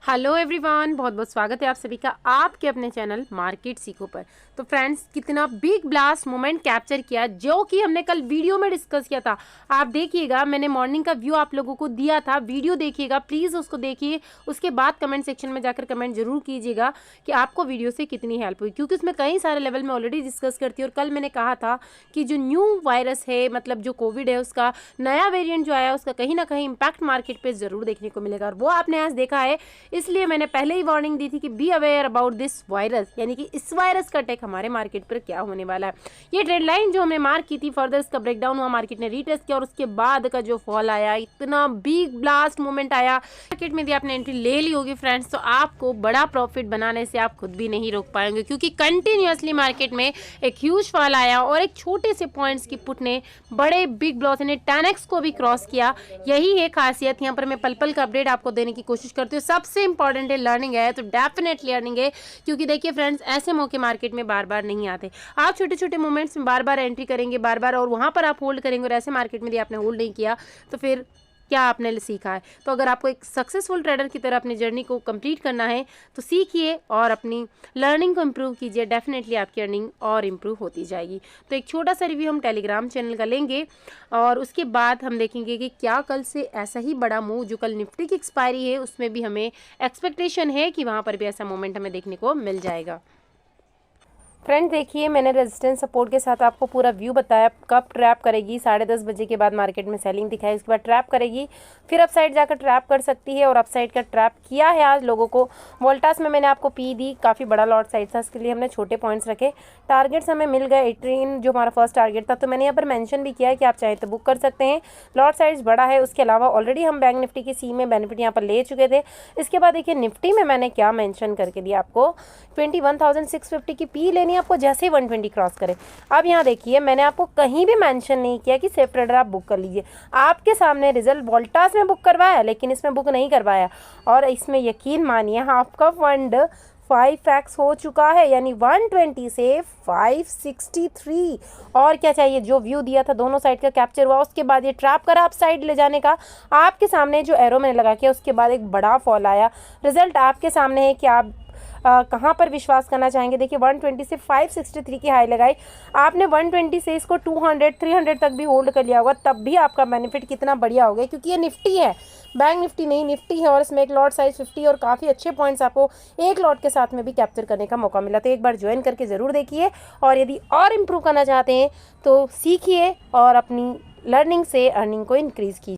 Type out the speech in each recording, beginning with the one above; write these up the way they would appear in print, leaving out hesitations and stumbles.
Hello everyone, बहुत बहुत स्वागत है आप सभी का आपके अपने चैनल मार्केट सीखो पर। तो फ्रेंड्स, कितना बिग ब्लास्ट मोमेंट कैप्चर किया जो कि हमने कल वीडियो में डिस्कस किया था। आप देखिएगा, मैंने मॉर्निंग का व्यू आप लोगों को दिया था, वीडियो देखिएगा प्लीज़, उसको देखिए। उसके बाद कमेंट सेक्शन में जाकर कमेंट जरूर कीजिएगा कि आपको वीडियो से कितनी हेल्प हुई, क्योंकि उसमें कई सारे लेवल में ऑलरेडी डिस्कस करती है। और कल मैंने कहा था कि जो न्यू वायरस है, मतलब जो कोविड है, उसका नया वेरियंट जो आया उसका कहीं ना कहीं इम्पैक्ट मार्केट पर जरूर देखने को मिलेगा, और वो आपने आज देखा है। इसलिए मैंने पहले ही वार्निंग दी थी कि be aware about this virus, यानी कि इस वायरस का अटैक हमारे मार्केट पर क्या होने वाला है। ये ट्रेंड लाइन जो हमने मार्क की थी, फर्दर इसका ब्रेकडाउन हुआ, मार्केट ने रीटेस्ट किया और उसके बाद का जो फॉल आया, इतना बिग ब्लास्ट मोमेंट आया मार्केट में। यदि आपने एंट्री ले ली होगी फ्रेंड्स, तो आपको बड़ा प्रॉफिट बनाने से आप खुद भी नहीं रोक पाएंगे, क्योंकि कंटिन्यूअसली मार्केट में एक ह्यूज फॉल आया और एक छोटे से पॉइंट्स की पुट ने बड़े बिग ब्लॉस ने 10x को भी क्रॉस किया। यही है खासियत। यहाँ पर मैं पल पल का अपडेट आपको देने की कोशिश करती हूँ। सबसे इंपॉर्टेंट लर्निंग है, तो डेफिनेटली लर्निंग है, क्योंकि देखिए फ्रेंड्स, ऐसे मौके मार्केट में बार बार नहीं आते। आप छोटे छोटे मोमेंट्स में बार बार एंट्री करेंगे, बार बार, और वहां पर आप होल्ड करेंगे, और ऐसे मार्केट में यदि आपने होल्ड नहीं किया तो फिर क्या आपने सीखा है। तो अगर आपको एक सक्सेसफुल ट्रेडर की तरह अपनी जर्नी को कंप्लीट करना है तो सीखिए और अपनी लर्निंग को इम्प्रूव कीजिए। डेफिनेटली आपकी अर्निंग और इम्प्रूव होती जाएगी। तो एक छोटा सा रिव्यू हम टेलीग्राम चैनल का लेंगे और उसके बाद हम देखेंगे कि क्या कल से ऐसा ही बड़ा मूव, जो कल निफ्टी की एक्सपायरी है उसमें भी हमें एक्सपेक्टेशन है कि वहाँ पर भी ऐसा मोमेंट हमें देखने को मिल जाएगा। फ्रेंड देखिए, मैंने रेजिस्टेंस सपोर्ट के साथ आपको पूरा व्यू बताया, कब ट्रैप करेगी। 10:30 बजे के बाद मार्केट में सेलिंग दिखाई, उसके बाद ट्रैप करेगी, फिर अपसाइड जाकर ट्रैप कर सकती है, और अपसाइड का ट्रैप किया है आज लोगों को। वोल्टास में मैंने आपको पी दी, काफ़ी बड़ा लॉट साइज था, इसके लिए हमने छोटे पॉइंट्स रखे। टारगेट्स हमें मिल गए 18 जो हमारा फर्स्ट टारगेट था, तो मैंने यहाँ पर मैंशन भी किया है कि आप चाहें तो बुक कर सकते हैं। लॉट साइज बड़ा है। उसके अलावा ऑलरेडी हम बैंक निफ्टी की सी में बेनिफिट यहाँ पर ले चुके थे। इसके बाद देखिए निफ्टी में मैंने क्या मैंशन करके दिया आपको, 21,650 की पी लेनी आपको जैसे ही 120 क्रॉस करे। अब यहाँ देखिए, मैंने आपको कहीं भी मेंशन नहीं किया कि सेफ ट्रेडर आप बुक कर लीजिए। आपके सामने रिजल्ट वोल्टास में बुक करवाया, लेकिन इसमें बुक नहीं करवाया, और इसमें यकीन मानिए आपका फंड 5x हो चुका है, यानी 120 से 563। और क्या चाहिए। जो व्यू दिया था दोनों साइड का कैप्चर हुआ, उसके बाद ये ट्रैप करा आप साइड ले जाने का। आपके सामने जो एरो मैंने लगा किया, उसके बाद एक बड़ा फॉल आया। रिजल्ट आपके सामने है कि आप कहाँ पर विश्वास करना चाहेंगे। देखिए 120 से 563 की हाई लगाई आपने, 120 से इसको 200 300 तक भी होल्ड कर लिया होगा, तब भी आपका बेनिफिट कितना बढ़िया हो गया, क्योंकि ये निफ्टी है, बैंक निफ्टी नहीं, निफ्टी है, और इसमें एक लॉट साइज 50 और काफ़ी अच्छे पॉइंट्स आपको एक लॉट के साथ में भी कैप्चर करने का मौका मिला। तो एक बार ज्वाइन करके ज़रूर देखिए, और यदि और इम्प्रूव करना चाहते हैं तो सीखिए और अपनी लर्निंग से अर्निंग को इंक्रीज़ कीजिए।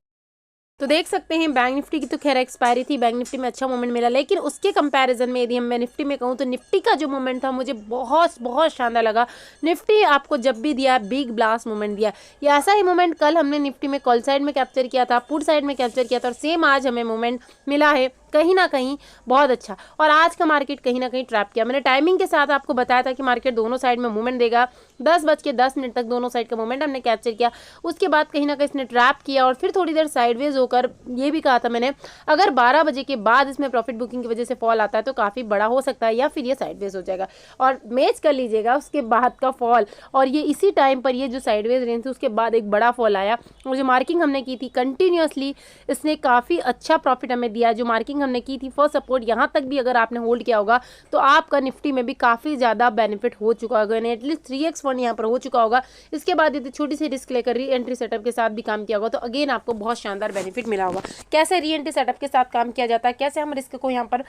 तो देख सकते हैं, बैंक निफ्टी की तो खैर एक्सपायरी थी, बैंक निफ्टी में अच्छा मोमेंट मिला, लेकिन उसके कंपैरिजन में यदि मैं निफ्टी में कहूँ तो निफ्टी का जो मोमेंट था मुझे बहुत बहुत शानदार लगा। निफ्टी आपको जब भी दिया बिग ब्लास्ट मोमेंट दिया, ये ऐसा ही मोमेंट कल हमने निफ्टी में कॉल साइड में कैप्चर किया था, पुट साइड में कैप्चर किया था, और सेम आज हमें मोमेंट मिला है कहीं ना कहीं बहुत अच्छा। और आज का मार्केट कहीं ना कहीं ट्रैप किया। मैंने टाइमिंग के साथ आपको बताया था कि मार्केट दोनों साइड में मूवमेंट देगा। 10:10 तक दोनों साइड का मूवमेंट हमने कैप्चर किया। उसके बाद कहीं ना कहीं इसने ट्रैप किया और फिर थोड़ी देर साइडवेज होकर, ये भी कहा था मैंने, अगर 12 बजे के बाद इसमें प्रॉफिट बुकिंग की वजह से फॉल आता है तो काफ़ी बड़ा हो सकता है, या फिर ये साइडवेज हो जाएगा। और मैच कर लीजिएगा उसके बाद का फॉल, और ये इसी टाइम पर ये जो साइडवेज रेंज थी उसके बाद एक बड़ा फॉल आया, और जो मार्किंग हमने की थी कंटिन्यूसली, इसने काफ़ी अच्छा प्रॉफिट हमें दिया। जो मार्किंग हमने की थी फर्स्ट सपोर्ट, यहाँ तक भी अगर आपने होल्ड किया होगा तो आपका निफ्टी में भी काफ़ी ज़्यादा बेनिफिट हो चुका होगा, यानी एटलीस्ट 3x फंड यहाँ पर हो चुका होगा। इसके बाद यदि छोटी सी रिस्क लेकर री एंट्री सेटअप के साथ भी काम किया होगा तो अगेन आपको बहुत शानदार बेनिफिट मिला होगा। कैसे री एंट्री सेटअप के साथ काम किया जाता है, कैसे हम रिस्क को यहाँ पर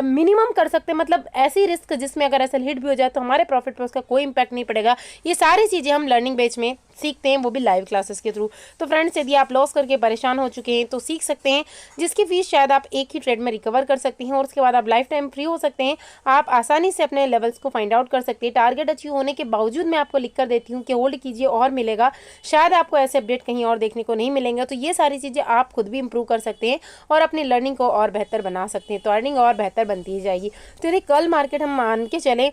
मिनिमम कर सकते हैं, मतलब ऐसी रिस्क जिसमें अगर ऐसा हिट भी हो जाए तो हमारे प्रॉफिट पर उसका कोई इंपैक्ट नहीं पड़ेगा, ये सारी चीज़ें हम लर्निंग बेच में सीखते हैं, वो भी लाइव क्लासेस के थ्रू। तो फ्रेंड्स, यदि आप लॉस करके परेशान हो चुके हैं तो सीख सकते हैं, जिसकी फीस शायद आप एक ही ट्रेड में रिकवर कर सकती हैं, और उसके बाद आप लाइफ टाइम फ्री हो सकते हैं। आप आसानी से अपने लेवल्स को फाइंड आउट कर सकते हैं। टारगेट अचीव होने के बावजूद मैं आपको लिख कर देती हूँ कि होल्ड कीजिए और मिलेगा, शायद आपको ऐसे अपडेट कहीं और देखने को नहीं मिलेंगे। तो ये सारी चीज़ें आप खुद भी इंप्रूव कर सकते हैं और अपनी लर्निंग को और बेहतर बना सकते हैं, तो अर्निंग और बेहतर बनती ही जाएगी। तो यदि कल मार्केट हम मान के चलें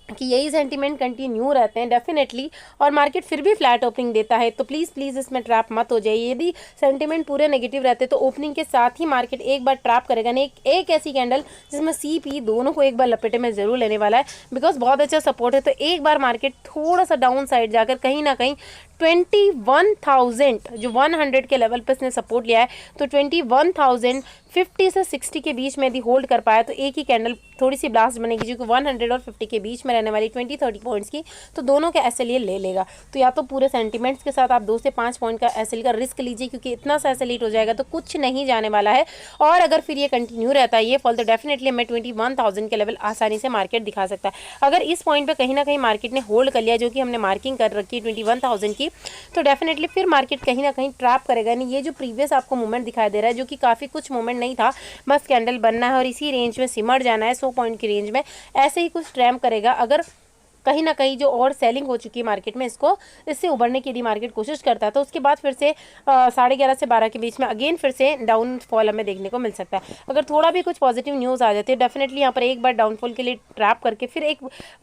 कि यही सेंटीमेंट कंटिन्यू रहते हैं डेफिनेटली, और मार्केट फिर भी फ्लैट ओपनिंग देता है, तो प्लीज़ इसमें ट्रैप मत हो जाइए। यदि सेंटीमेंट पूरे नेगेटिव रहते तो ओपनिंग के साथ ही मार्केट एक बार ट्रैप करेगा, नहीं एक ऐसी कैंडल जिसमें सी पी दोनों को एक बार लपेटे में ज़रूर लेने वाला है, बिकॉज बहुत अच्छा सपोर्ट है। तो एक बार मार्केट थोड़ा सा डाउन साइड जाकर कहीं ना कहीं 21,000 जो 100 के लेवल पे इसने सपोर्ट लिया है, तो 21,050 से 60 के बीच में यदि होल्ड कर पाया तो एक ही कैंडल थोड़ी सी ब्लास्ट बनेगी जो कि 100 और 50 के बीच में रहने वाली 20-30 पॉइंट्स की, तो दोनों का एसएल ये ले लेगा। तो या तो पूरे सेंटीमेंट्स के साथ आप 2 से 5 पॉइंट का एसएल का रिस्क लीजिए, क्योंकि इतना सा एसएल हिट हो जाएगा तो कुछ नहीं जाने वाला है। और अगर फिर ये कंटिन्यू रहता है ये फॉल, तो डेफिनेटली हमें 21,000 के लेवल आसानी से मार्केट दिखा सकता है। अगर इस पॉइंट पर कहीं ना कहीं मार्केट ने होल्ड कर लिया, जो कि हमने मार्किंग कर रखी है 21,000 की, तो डेफिनेटली फिर मार्केट कहीं ना कहीं ट्रैप करेगा। नहीं, ये जो प्रीवियस आपको मूवमेंट दिखाई दे रहा है, जो कि काफ़ी कुछ मूवमेंट नहीं था, बस कैंडल बनना है और इसी रेंज में सिमट जाना है 100 पॉइंट की रेंज में, ऐसे ही कुछ ट्रैप करेगा। अगर कहीं ना कहीं जो और सेलिंग हो चुकी है मार्केट में, इससे उभरने की यदि मार्केट कोशिश करता है तो उसके बाद फिर से 11:30 से 12 के बीच में अगेन फिर से डाउनफॉल हमें देखने को मिल सकता है। अगर थोड़ा भी कुछ पॉजिटिव न्यूज़ आ जाती है, डेफिनेटली यहाँ पर एक बार डाउनफॉल के लिए ट्रैप करके फिर एक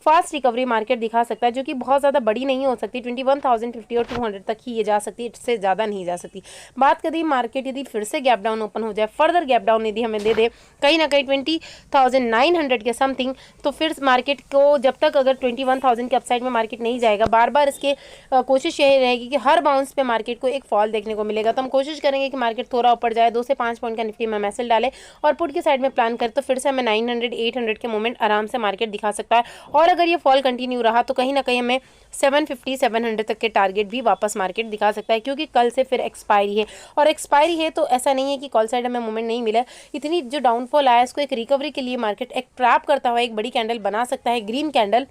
फास्ट रिकवरी मार्केट दिखा सकता है, जो कि बहुत ज़्यादा बड़ी नहीं हो सकती। 21,050 और 200 तक ही ये जा सकती है, इससे ज़्यादा नहीं जा सकती। बात करें मार्केट यदि फिर से गैप डाउन ओपन हो जाए, फर्दर गैप डाउन यदि हमें दे दे कहीं ना कहीं 20,900 के समथिंग, तो फिर मार्केट को जब तक अगर 21,000 के अपसाइड में मार्केट नहीं जाएगा, बार बार इसके कोशिश यही रहेगी कि हर बाउंस पे मार्केट को एक फॉल देखने को मिलेगा। तो हम कोशिश करेंगे कि मार्केट थोड़ा ऊपर जाए, 2 से 5 पॉइंट का निफ्टी में मैसेज डाले और पुट की साइड में प्लान करें, तो फिर से हमें 900-800 के मोमेंट आराम से मार्केट दिखा सकता है। और अगर ये फॉल कंटिन्यू रहा तो कहीं ना कहीं हमें 750-700 तक के टारगेट भी वापस मार्केट दिखा सकता है, क्योंकि कल से फिर एक्सपायरी है। और एक्सपायरी है तो ऐसा नहीं है कि कॉल साइड हमें मोमेंट नहीं मिला। इतनी जो डाउनफॉल आया इसको एक रिकवरी के लिए मार्केट एक ट्रैप करता हुआ एक बड़ी कैंडल बना सकता है, ग्रीन कैंडल,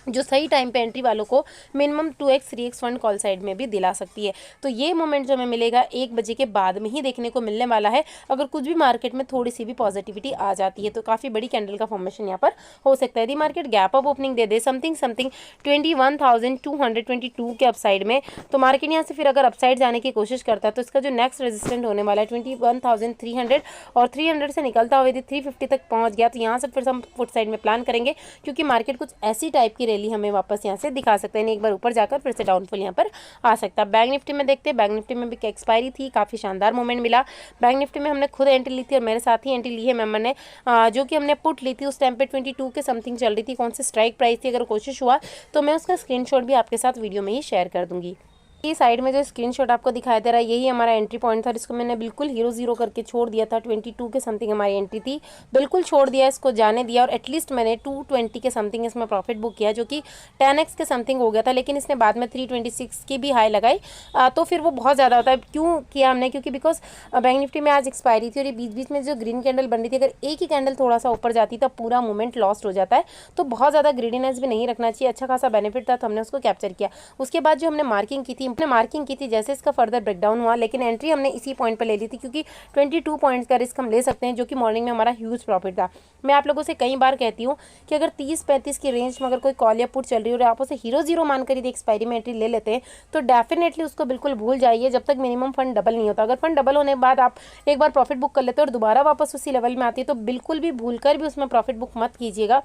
जो सही टाइम पे एंट्री वालों को minimum 2x 3x fund call side में भी दिला सकती है। तो ये मोमेंट जो हमें मिलेगा 1 बजे के बाद में ही देखने को मिलने वाला है। अगर कुछ भी मार्केट में थोड़ी सी भी पॉजिटिविटी आ जाती है तो काफ़ी बड़ी कैंडल का फॉर्मेशन यहाँ पर हो सकता है। यदि market gap up opening they they something 21,222 के अपसाइड में, तो मार्केट यहाँ से फिर अगर अपसाइड जाने की कोशिश करता है तो इसका जो नेक्स्ट रेजिस्टेंट होने वाला है 21,300, और 300 से निकलता हुआ यदि 350 तक पहुँच गया तो यहाँ से फिर हम फुट साइड में प्लान करेंगे, क्योंकि मार्केट कुछ ऐसी टाइप की रैली हमें वापस यहाँ से दिखा सकते हैं। एक बार ऊपर जाकर फिर से डाउनफॉल यहाँ पर आ सकता है। बैंक निफ्टी में देखते हैं, बैंक निफ्टी में भी एक्सपायरी थी, काफ़ी शानदार मोमेंट मिला। बैंक निफ्टी में हमने खुद एंट्री ली थी और मेरे साथ ही एंट्री ली है मेंबर ने, जो कि हमने पुट ली थी उस टाइम पे 22 के समथिंग चल रही थी। कौन सी स्ट्राइक प्राइस थी, अगर कोशिश हुआ तो मैं उसका स्क्रीनशॉट भी आपके साथ वीडियो में ही शेयर कर दूंगी। ये साइड में जो स्क्रीनशॉट आपको दिखाई दे रहा है यही हमारा एंट्री पॉइंट था, जिसको मैंने बिल्कुल 0-0 करके छोड़ दिया था। 22 के समथिंग हमारी एंट्री थी, बिल्कुल छोड़ दिया, इसको जाने दिया और एटलीस्ट मैंने 220 के समथिंग इसमें प्रॉफिट बुक किया, जो कि 10x के समथिंग हो गया था। लेकिन इसने बाद में 326 की भी हाई लगाई, तो फिर वो बहुत ज़्यादा होता है। क्यों किया हमने, क्योंकि बिकॉज बैंक निफ्टी में आज एक्सपायरी थी और ये बीच बीच में जो ग्रीन कैंडल बन रही थी, अगर एक ही कैंडल थोड़ा सा ऊपर जाती तब पूरा मूवमेंट लॉस्ट हो जाता है। तो बहुत ज़्यादा ग्रीडीनेस भी नहीं रखना चाहिए, अच्छा खासा बेनिफिट था तो हमने उसको कैप्चर किया। उसके बाद जो हमने मार्किंग की थी जैसे इसका फर्दर ब्रेकडाउन हुआ, लेकिन एंट्री हमने इसी पॉइंट पर ले ली थी, क्योंकि 22 पॉइंट्स का रिस्क हम ले सकते हैं, जो कि मॉर्निंग में हमारा ह्यूज प्रॉफिट था। मैं आप लोगों से कई बार कहती हूँ कि अगर 30-35 की रेंज में अगर कोई कॉल या पुट चल रही है और आप उसे 0-0 मानकर यदि एक्सपायरी में एंट्री ले लेते हैं तो डेफिनेटली उसको बिल्कुल भूल जाइए जब तक मिनिमम फंड डबल नहीं होता। अगर फंड डबल होने के बाद आप एक बार प्रॉफिट बुक कर लेते हैं और दोबारा वापस उसी लेवल में आती है तो बिल्कुल भी भूल कर भी उसमें प्रॉफिट बुक मत कीजिएगा,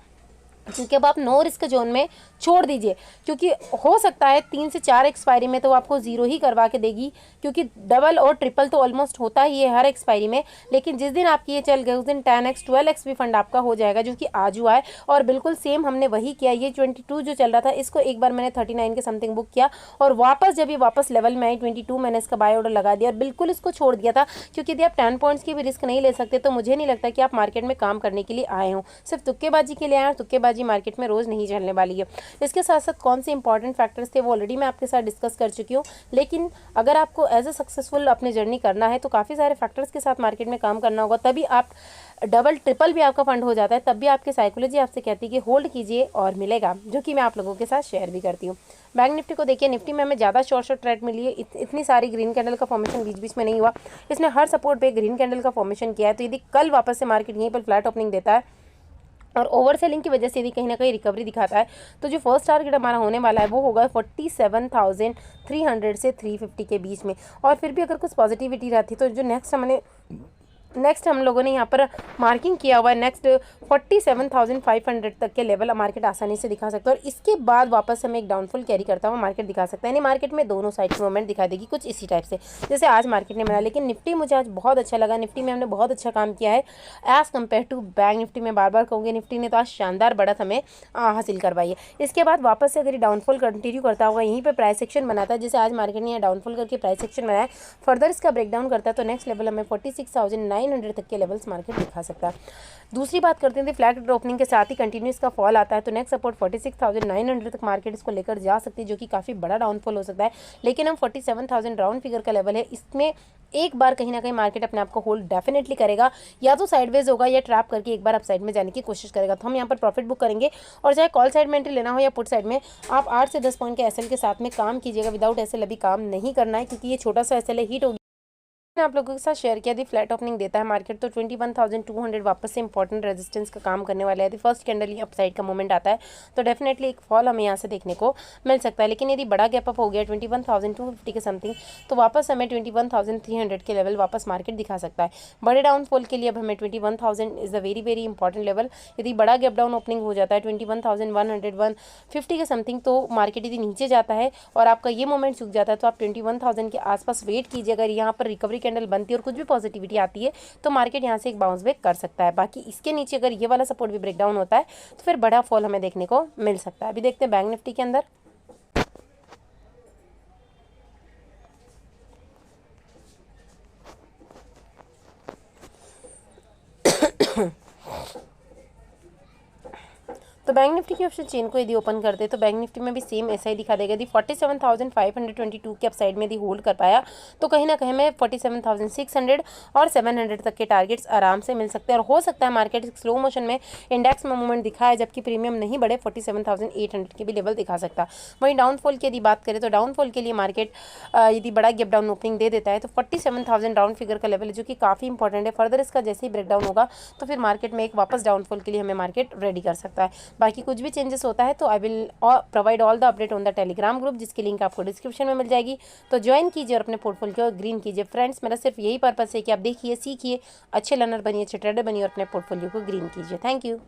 क्योंकि अब आप नो रिस्क जोन में छोड़ दीजिए। क्योंकि हो सकता है 3 से 4 एक्सपायरी में तो आपको 0 ही करवा के देगी, क्योंकि डबल और ट्रिपल तो ऑलमोस्ट होता ही है हर एक्सपायरी में। लेकिन जिस दिन आपकी ये चल गए उस दिन 10x 12x भी फंड आपका हो जाएगा, जो कि आज हुआ है। और बिल्कुल सेम हमने वही किया। ये 22 जो चल रहा था इसको एक बार मैंने 39 के समथिंग बुक किया और वापस जब ये वापस लेवल में आई 22 मैंने इसका बाय ऑर्डर लगा दिया और बिल्कुल इसको छोड़ दिया था। क्योंकि यदि आप 10 पॉइंट्स की भी रिस्क नहीं ले सकते तो मुझे नहीं लगता कि आप मार्केट में काम करने के लिए आए हों। सिर्फ तुक्केबाजी के लिए आए, और तुक्केबाजी मार्केट में रोज नहीं चलने वाली है। इसके साथ साथ कौन से इंपॉर्टेंट फैक्टर्स थे वो ऑलरेडी मैं आपके साथ डिस्कस कर चुकी हूँ। लेकिन अगर आपको एज ए सक्सेसफुल अपनी जर्नी करना है तो काफ़ी सारे फैक्टर्स के साथ मार्केट में काम करना होगा, तभी आप डबल ट्रिपल भी आपका फंड हो जाता है। तब भी आपकी साइकोलॉजी आपसे कहती है कि होल्ड कीजिए और मिलेगा, जो कि मैं आप लोगों के साथ शेयर भी करती हूँ। बैंक निफ्टी को देखिए, निफ्टी में हमें ज़्यादा शॉर्ट ट्रेड मिली है। इतनी सारी ग्रीन कैंडल का फॉर्मेशन बीच बीच में नहीं हुआ। इसने हर सपोर्ट पे ग्रीन कैंडल का फॉर्मेशन किया है। तो यदि कल वापस से मार्केट यहीं पर फ्लैट ओपनिंग देता है और ओवर सेलिंग की वजह से यदि कहीं ना कहीं रिकवरी दिखाता है तो जो फर्स्ट टारगेट हमारा होने वाला है वो होगा 47,300 से 350 के बीच में। और फिर भी अगर कुछ पॉजिटिविटी रहती तो जो नेक्स्ट हमने नेक्स्ट हम लोगों ने यहाँ पर मार्किंग किया हुआ है नेक्स्ट 47,500 तक के लेवल मार्केट आसानी से दिखा सकता है, और इसके बाद वापस हमें एक डाउनफॉल कैरी करता हुआ मार्केट दिखा सकता है। यानी मार्केट में दोनों साइड की मूवमेंट दिखा देगी कुछ इसी टाइप से जैसे आज मार्केट ने बनाया। लेकिन निफ्टी मुझे आज बहुत अच्छा लगा, निफ्टी में हमने बहुत अच्छा काम किया है as compare to bank Nifty में। बार बार कहूँगी निफ्टी ने तो आज शानदार बढ़त हमें हासिल करवाई है। इसके बाद वापस से अगर डाउनफॉल कंटिन्यू करता होगा, यहीं पर प्राइस एक्शन बनाता है जैसे आज मार्केट ने डाउनफॉल करके प्राइस एक्शन बनाया, फर्दर इसका ब्रेकडाउन करता है तो नेक्स्ट लेवल हमें 46,900 तक के लेवल्स मार्केट दिखा सकता है। दूसरी बात करते हैं फ्लैट ओपनिंग के साथ ही कंटिन्यूस का फॉल आता है तो नेक्स्ट सपोर्ट 46,900 तक मार्केट इसको लेकर जा सकती है, जो कि काफ़ी बड़ा डाउनफॉल हो सकता है। लेकिन हम 47,000 राउंड फिगर का लेवल है, इसमें एक बार कहीं ना कहीं मार्केट अपने आप को होल्ड डेफिनेटली करेगा, या तो साइडवेज होगा या ट्रैप करके एक बार अप साइड में जाने की कोशिश करेगा। तो हम यहाँ पर प्रॉफिट बुक करेंगे, और चाहे कॉल साइड में एंट्री लेना हो या पुट साइड में, आप 8 से 10 पॉइंट के एसएल के साथ में काम कीजिएगा। विदाउट एसएल अभी काम नहीं करना है, क्योंकि ये छोटा सा एसएल है, हीट होगी। आप लोगों के साथ शेयर किया थी फ्लैट ओपनिंग देता है मार्केट तो 21,200 वापस से इंपॉर्टेंट रेजिस्टेंस का काम करने वाला है। यदि फर्स्ट कैंडल ही अपसाइड का मूवमेंट आता है तो डेफिनेटली एक फॉल हमें यहाँ से देखने को मिल सकता है। लेकिन यदि बड़ा गैप अप हो गया 21,250 के समथिंग तो वापस हमें 21,300 के लेवल वापस मार्केट दिखा सकता है। बड़े डाउनफॉल के लिए अब हमें 21,000 is a very very important level. यदि बड़ा गैप डाउन ओपनिंग हो जाता है 21,100-150 के समथिंग तो मार्केट यदि नीचे जाता है और आपका ये मोमेंट सूख जाता है तो आप 21,000 के आसपास वेट कीजिए। अगर यहाँ पर रिकवरी कैंडल बनती है और कुछ भी पॉजिटिविटी आती है तो मार्केट यहाँ से एक बाउंस बैक कर सकता है। बाकी इसके नीचे अगर ये वाला सपोर्ट भी ब्रेक डाउन होता है तो फिर बड़ा फॉल हमें देखने को मिल सकता है। अभी देखते हैं बैंक निफ्टी के अंदर। तो बैंक निफ्टी की ऑप्शन चेन को यदि ओपन करते तो बैंक निफ्टी में भी सेम ऐसा ही दिखा देगा। यदि 47,522 के अपसाइड में यदि होल्ड कर पाया तो कहीं ना कहीं में 47,600 और 700 तक के टारगेट्स आराम से मिल सकते हैं। और हो सकता है मार्केट स्लो मोशन में इंडेक्स में मूवमेंट दिखाए जबकि प्रीमियम नहीं बढ़े, 47,800 के भी लेवल दिखा सकता है। वहीं डाउनफॉल की यदि बात करें तो डाउनफॉल के लिए मार्केट यदि बड़ा गैप डाउन ओपनिंग दे देता है तो 47,000 राउंड फिगर का लेवल है, जो कि काफ़ी इंपॉर्टेंट है। फर्दर इसका जैसे ही ब्रेकडाउन होगा तो फिर मार्केट में एक वापस डाउनफॉल के लिए हमें मार्केट रेडी कर सकता है। बाकी कुछ भी चेंजेस होता है तो I will provide all the update on the Telegram group, जिसकी लिंक आपको डिस्क्रिप्शन में मिल जाएगी। तो ज्वाइन कीजिए और अपने पोर्टफोलियो को ग्रीन कीजिए। फ्रेंड्स, मेरा सिर्फ यही पर्पस है कि आप देखिए, सीखिए, अच्छे लर्नर बनिए, अच्छे ट्रेडर बनिए और अपने पोर्टफोलियो को ग्रीन कीजिए। Thank you.